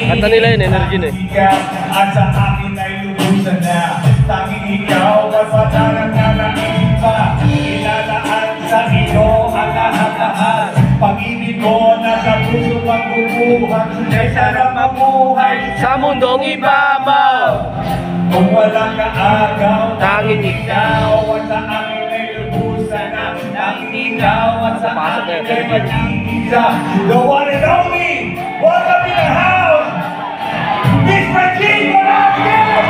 Kanta nila yun, energy na eh. At sa akin ay lubusan na. Tanging ikaw at patarang na naiiba. Ilalaan sa iyo ang lahat-lahat. Pag-ibig ko nasa puso pagbubuhat. Kay sarap mabuhay Sa mundong ibabaw, kung walang kaagaw, tanging ikaw at sa akin ay lubusan na. Tanging ikaw at sa akin ay mag-iisa. The one and only, welcome in the house, Miss Regine Velasquez!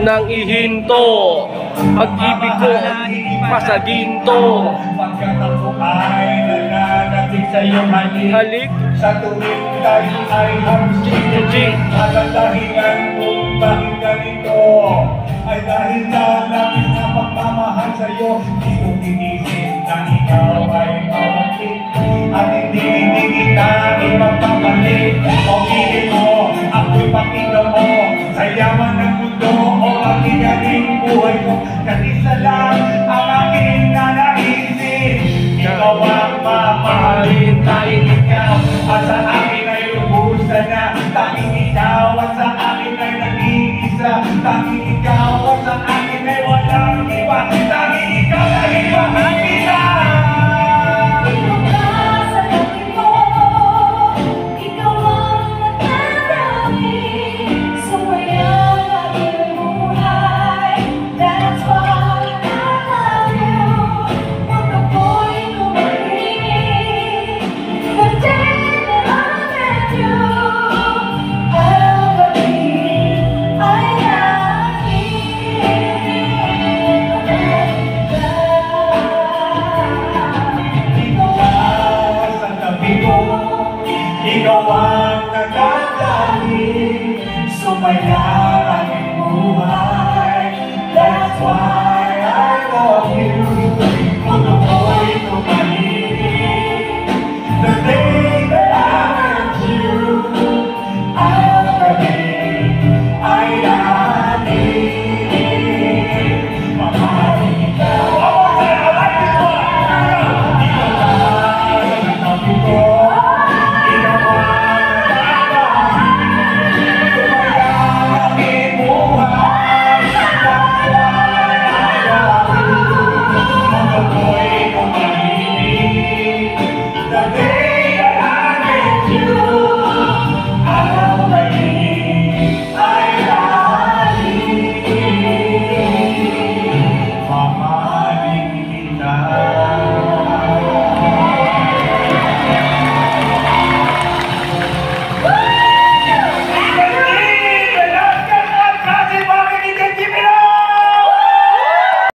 nang ihinto, pag-ibig ko pasaginto. Pagkat ako ay nananatig sa iyong halik, sa tuwing tayo ay hamsik-hamsik. At ang dahilan kung bakit ganito ay dahil sa labis na pagmamahal sa iyo. Di ko inisip na ikaw ay mawakit at hindi kita ipagpapalit. O pilit mo, ako'y pakinggan mo sa yaman ng mundo o pakigaling buhay ko. Kanisa lang ang aking nanaisip, ikaw ang mamahalin, tanging ikaw at sa akin ay lubusan na. Tanging ikaw at sa akin ay nag-iisa, tanging ikaw at sa akin ay walang iba.